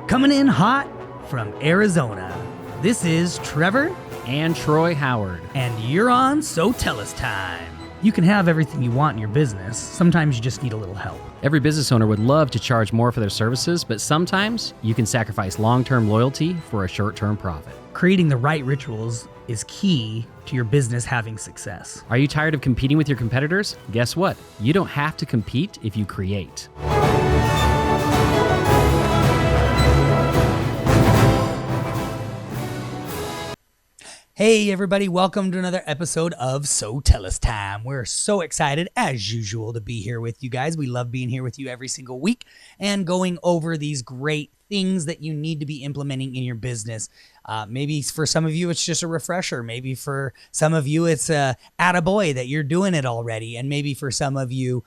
Coming in hot from Arizona, this is Trevor and Troy Howard. And you're on So Tell Us Time. You can have everything you want in your business. Sometimes you just need a little help. Every business owner would love to charge more for their services, but sometimes you can sacrifice long-term loyalty for a short-term profit. Creating the right rituals is key to your business having success. Are you tired of competing with your competitors? Guess what? You don't have to compete if you create. Hey everybody, welcome to another episode of So Tell Us Time. We're so excited, as usual, to be here with you guys. We love being here with you every single week and going over these great things that you need to be implementing in your business. Maybe for some of you, it's just a refresher. Maybe for some of you, it's a attaboy that you're doing it already. And maybe for some of you,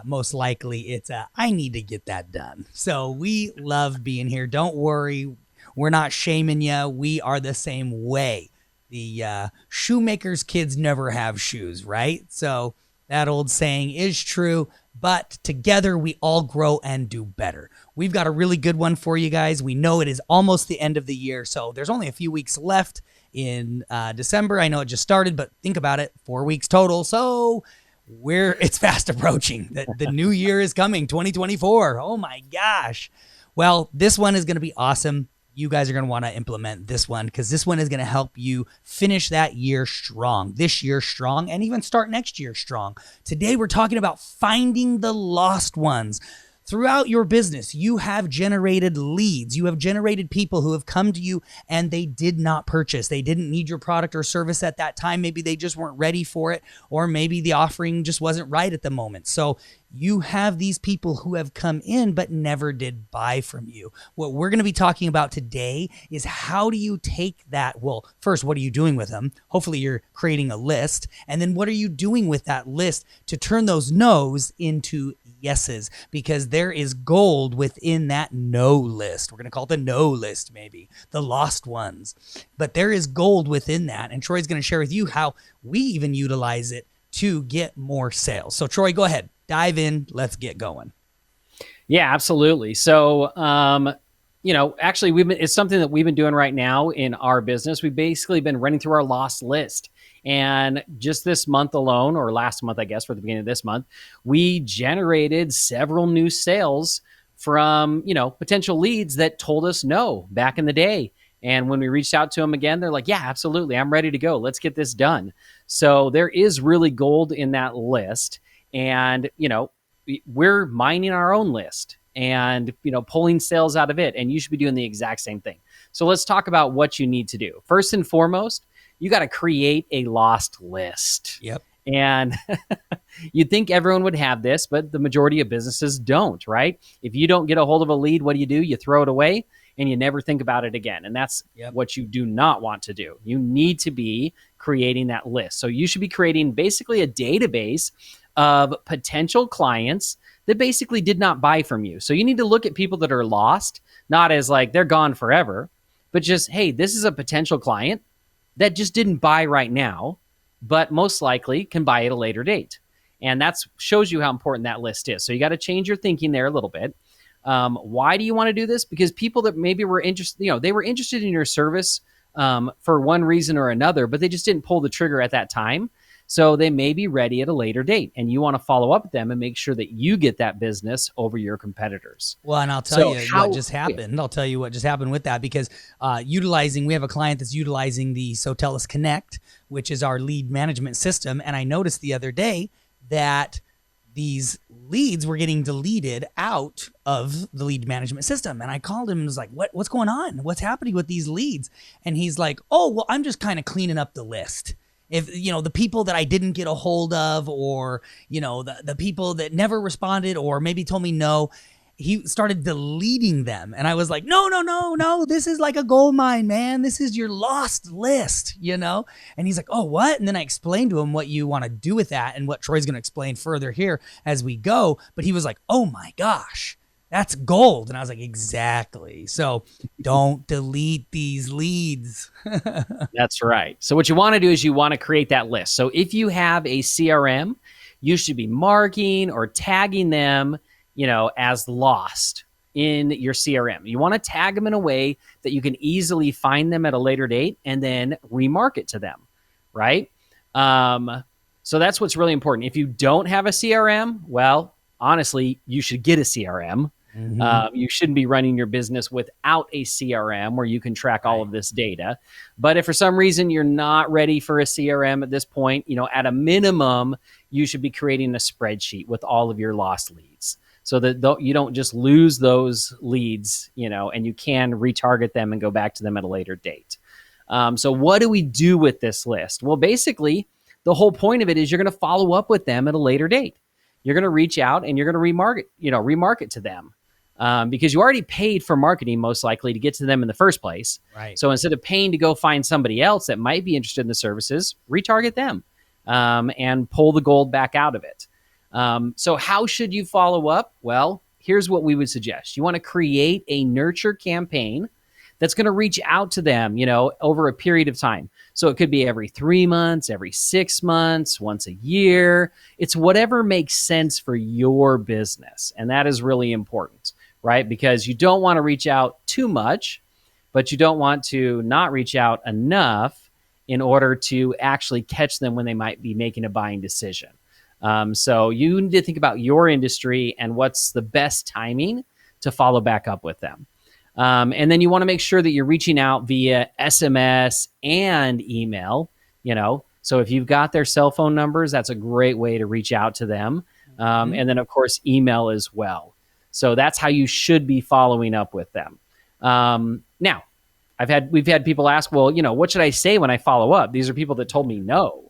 most likely it's I need to get that done. So we love being here. Don't worry. We're not shaming you. We are the same way. The shoemaker's kids never have shoes, right? So that old saying is true, but together we all grow and do better. We've got a really good one for you guys. We know it is almost the end of the year, so there's only a few weeks left in December. I know it just started, but think about it, 4 weeks total. So it's fast approaching. The new year is coming, 2024. Oh my gosh. Well, this one is going to be awesome. You guys are going to want to implement this one because this one is going to help you finish that year strong, this year strong, and even start next year strong. Today, we're talking about finding the lost ones. Throughout your business, you have generated leads. You have generated people who have come to you and they did not purchase. They didn't need your product or service at that time. Maybe they just weren't ready for it, or maybe the offering just wasn't right at the moment. So you have these people who have come in but never did buy from you. What we're going to be talking about today is how do you take that? Well, first, what are you doing with them? Hopefully you're creating a list. And then what are you doing with that list to turn those no's into yeses? Because there is gold within that no list. We're going to call it the no list, maybe the lost ones, but there is gold within that. And Troy's going to share with you how we even utilize it to get more sales. So Troy, go ahead, dive in. Let's get going. Yeah, absolutely. So, actually it's something that we've been doing right now in our business. We've basically been running through our lost list. And just this month alone, or last month, I guess, for the beginning of this month, we generated several new sales from, potential leads that told us no back in the day. And when we reached out to them again, they're like, yeah, absolutely. I'm ready to go. Let's get this done. So there is really gold in that list. And, we're mining our own list and, pulling sales out of it. And you should be doing the exact same thing. So let's talk about what you need to do. First and foremost, you got to create a lost list. Yep. And you'd think everyone would have this, but the majority of businesses don't, right? If you don't get a hold of a lead, what do? You throw it away and you never think about it again. And that's what you do not want to do. You need to be creating that list. So you should be creating basically a database of potential clients that basically did not buy from you. So you need to look at people that are lost, not as like they're gone forever, but just, hey, this is a potential client that just didn't buy right now, but most likely can buy at a later date. And that shows you how important that list is. So you got to change your thinking there a little bit. Why do you want to do this? Because people that maybe were interested, they were interested in your service for one reason or another, but they just didn't pull the trigger at that time. So they may be ready at a later date, and you want to follow up with them and make sure that you get that business over your competitors. Well, and I'll tell you what just happened. I'll tell you what just happened with that, because we have a client that's utilizing the Sotellus Connect, which is our lead management system. And I noticed the other day that these leads were getting deleted out of the lead management system. And I called him and was like, what's going on? What's happening with these leads? And he's like, oh, well, I'm just kind of cleaning up the list. If, the people that I didn't get a hold of, or, the people that never responded or maybe told me no, he started deleting them. And I was like, no, this is like a gold mine, man. This is your lost list, And he's like, oh, what? And then I explained to him what you want to do with that and what Troy's going to explain further here as we go. But he was like, oh my gosh, that's gold. And I was like, exactly. So don't delete these leads. That's right. So what you want to do is you want to create that list. So if you have a CRM, you should be marking or tagging them, as lost in your CRM. You want to tag them in a way that you can easily find them at a later date and then remarket to them, right? So that's what's really important. If you don't have a CRM, well, honestly, you should get a CRM. You shouldn't be running your business without a CRM where you can track all of this data. But if for some reason you're not ready for a CRM at this point, at a minimum, you should be creating a spreadsheet with all of your lost leads so that you don't just lose those leads, and you can retarget them and go back to them at a later date. So what do we do with this list? Well, basically, the whole point of it is you're going to follow up with them at a later date. You're going to reach out and you're going to remarket to them. Because you already paid for marketing, most likely, to get to them in the first place. Right. So instead of paying to go find somebody else that might be interested in the services, retarget them and pull the gold back out of it. So how should you follow up? Well, here's what we would suggest. You want to create a nurture campaign that's going to reach out to them, over a period of time. So it could be every 3 months, every 6 months, once a year. It's whatever makes sense for your business. And that is really important, right? Because you don't want to reach out too much, but you don't want to not reach out enough in order to actually catch them when they might be making a buying decision. So you need to think about your industry and what's the best timing to follow back up with them. And then you want to make sure that you're reaching out via SMS and email, So if you've got their cell phone numbers, that's a great way to reach out to them. And then, of course, email as well. So that's how you should be following up with them. Now, we've had people ask, well, what should I say when I follow up? These are people that told me no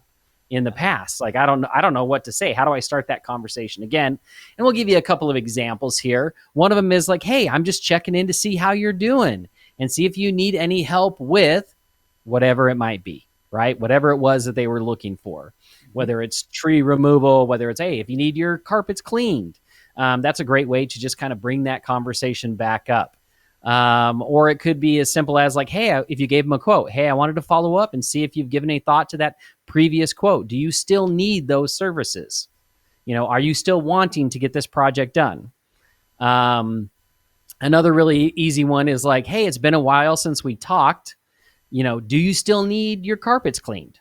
in the past. Like, I don't know what to say. How do I start that conversation again? And we'll give you a couple of examples here. One of them is like, hey, I'm just checking in to see how you're doing and see if you need any help with whatever it might be, right? Whatever it was that they were looking for, whether it's tree removal, whether it's, hey, if you need your carpets cleaned. That's a great way to just kind of bring that conversation back up. Or it could be as simple as like, hey, if you gave them a quote, hey, I wanted to follow up and see if you've given any thought to that previous quote. Do you still need those services? Are you still wanting to get this project done? Another really easy one is like, hey, it's been a while since we talked. Do you still need your carpets cleaned?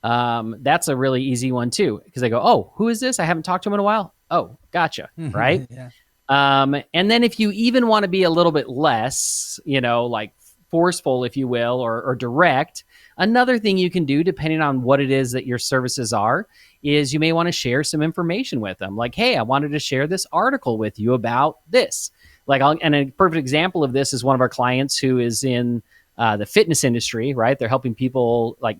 That's a really easy one too, because they go, oh, who is this? I haven't talked to him in a while. Oh, gotcha. Right. Yeah. And then if you even want to be a little bit less, like forceful, if you will, or direct, another thing you can do, depending on what it is that your services are, is you may want to share some information with them. Like, hey, I wanted to share this article with you about this. And a perfect example of this is one of our clients who is in the fitness industry, right? They're helping people like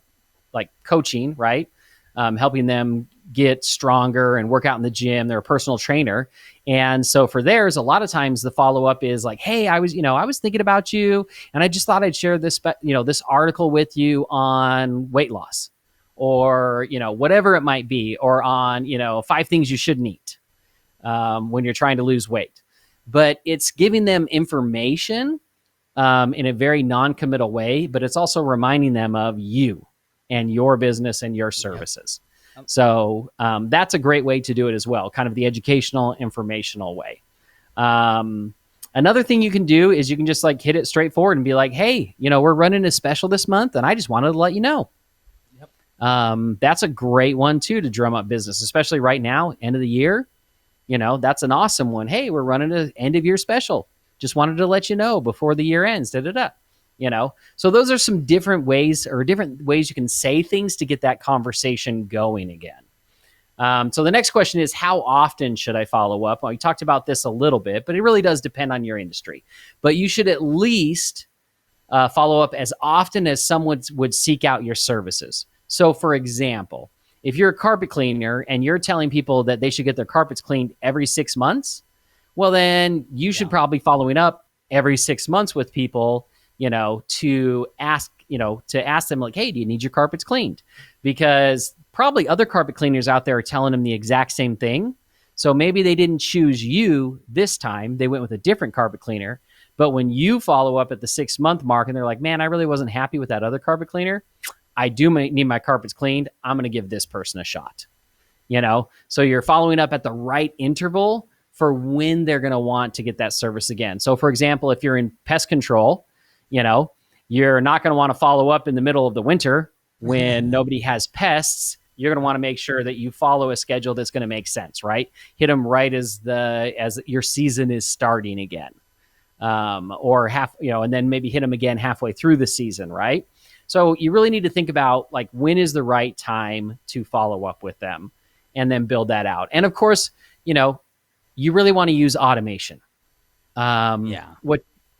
coaching, right? Helping them get stronger and work out in the gym. They're a personal trainer. And so for theirs, a lot of times the follow-up is like, hey, I was thinking about you and I just thought I'd share this, this article with you on weight loss or, whatever it might be, or on, 5 things you shouldn't eat when you're trying to lose weight. But it's giving them information in a very non-committal way, but it's also reminding them of you and your business and your services. Yep. So that's a great way to do it as well, kind of the educational, informational way. Another thing you can do is you can just like hit it straightforward and be like, hey, we're running a special this month and I just wanted to let you know. Yep. That's a great one too to drum up business, especially right now, end of the year. That's an awesome one. Hey, we're running an end of year special. Just wanted to let you know before the year ends. So those are some different ways you can say things to get that conversation going again. So the next question is, how often should I follow up? Well, we talked about this a little bit, but it really does depend on your industry. But you should at least follow up as often as someone would seek out your services. So for example, if you're a carpet cleaner and you're telling people that they should get their carpets cleaned every 6 months, well, then you should probably following up every 6 months with people, to ask them like, hey, do you need your carpets cleaned? Because probably other carpet cleaners out there are telling them the exact same thing. So maybe they didn't choose you this time. They went with a different carpet cleaner. But when you follow up at the 6 month mark and they're like, man, I really wasn't happy with that other carpet cleaner. I do need my carpets cleaned. I'm going to give this person a shot. So you're following up at the right interval for when they're going to want to get that service again. So for example, if you're in pest control, you're not going to want to follow up in the middle of the winter when nobody has pests. You're going to want to make sure that you follow a schedule that's going to make sense, right? Hit them right as your season is starting again, or and then maybe hit them again halfway through the season, right? So you really need to think about like when is the right time to follow up with them, and then build that out. And of course, you really want to use automation.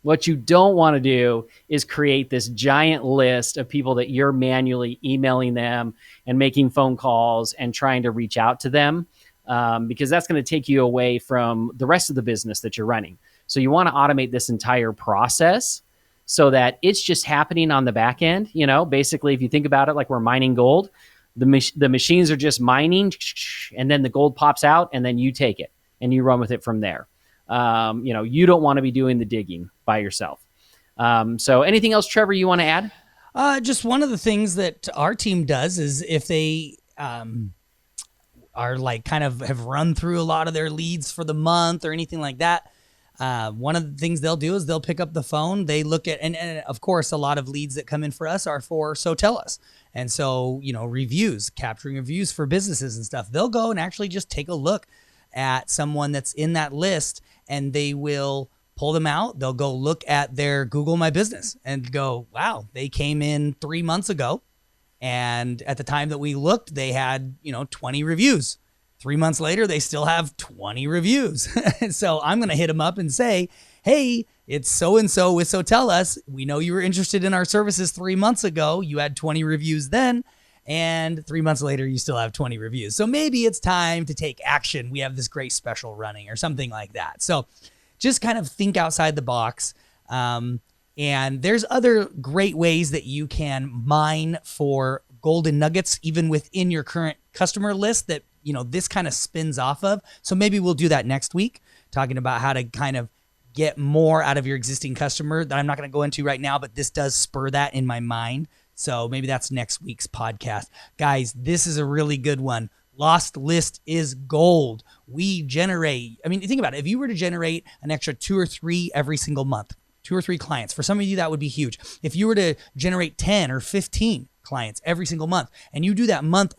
What you don't want to do is create this giant list of people that you're manually emailing them and making phone calls and trying to reach out to them, because that's going to take you away from the rest of the business that you're running. So you want to automate this entire process so that it's just happening on the back end. Basically, if you think about it, like we're mining gold, the machines are just mining, and then the gold pops out, and then you take it and you run with it from there. You don't want to be doing the digging by yourself. So anything else, Trevor, you want to add? Just one of the things that our team does is if they are like kind of have run through a lot of their leads for the month or anything like that, one of the things they'll do is they'll pick up the phone. They look at, and of course, a lot of leads that come in for us are for So Tell Us. And so, reviews, capturing reviews for businesses and stuff. They'll go and actually just take a look at someone that's in that list, and they will pull them out. They'll go look at their Google My Business and go, wow, they came in 3 months ago. And at the time that we looked, they had, 20 reviews. 3 months later, they still have 20 reviews. So I'm going to hit them up and say, hey, it's so-and-so with So Tell Us. We know you were interested in our services 3 months ago. You had 20 reviews then. And 3 months later, you still have 20 reviews. So maybe it's time to take action. We have this great special running or something like that. So just kind of think outside the box. And there's other great ways that you can mine for golden nuggets, even within your current customer list that, this kind of spins off of. So maybe we'll do that next week, talking about how to kind of get more out of your existing customer that I'm not going to go into right now, but this does spur that in my mind. So maybe that's next week's podcast. Guys, this is a really good one. Lost list is gold. We generate, think about it. If you were to generate an extra 2 or 3 every single month, 2 or 3 clients, for some of you, that would be huge. If you were to generate 10 or 15 clients every single month, and you do that month,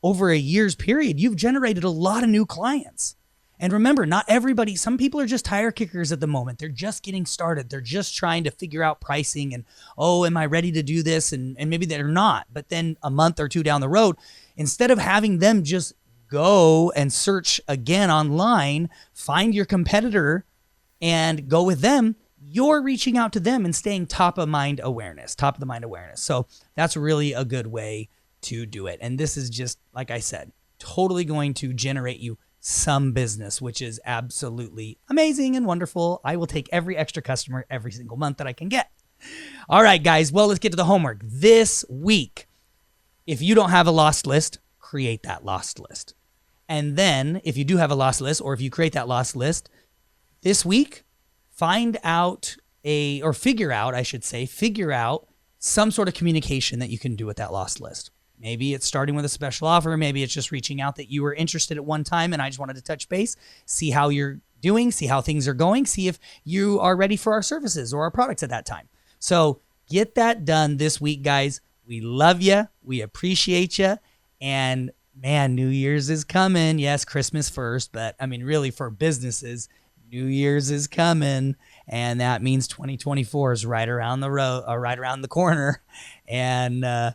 over a year's period, you've generated a lot of new clients. And remember, not everybody, some people are just tire kickers at the moment. They're just getting started. They're just trying to figure out pricing and, am I ready to do this? And maybe they're not. But then a month or 2 down the road, instead of having them just go and search again online, find your competitor and go with them, you're reaching out to them and staying top of the mind awareness. So that's really a good way to do it. And this is just, like I said, totally going to generate you some business, which is absolutely amazing and wonderful. I will take every extra customer every single month that I can get. All right, guys. Well, let's get to the homework. This week, if you don't have a lost list, create that lost list. And then if you do have a lost list, or if you create that lost list this week, figure out some sort of communication that you can do with that lost list. Maybe it's starting with a special offer. Maybe it's just reaching out that you were interested at one time and I just wanted to touch base, see how you're doing, see how things are going, see if you are ready for our services or our products at that time. So get that done this week, guys. We love you. We appreciate you. And man, New Year's is coming. Yes, Christmas first, but really for businesses, New Year's is coming. And that means 2024 is right around the corner. And,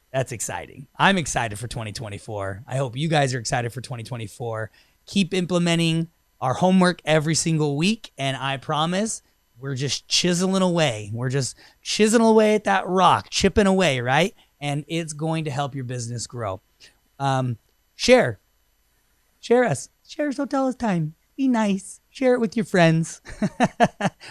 that's exciting. I'm excited for 2024. I hope you guys are excited for 2024. Keep implementing our homework every single week. And I promise we're just chiseling away. We're just chiseling away at that rock, chipping away, right? And it's going to help your business grow. Share us. Share So Tell Us time. Be nice. Share it with your friends.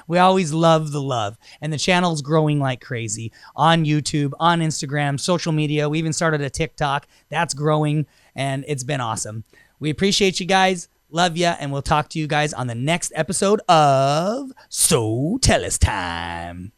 We always love the love. And the channel's growing like crazy on YouTube, on Instagram, social media. We even started a TikTok. That's growing, and it's been awesome. We appreciate you guys. Love ya, and we'll talk to you guys on the next episode of So Tell Us Time.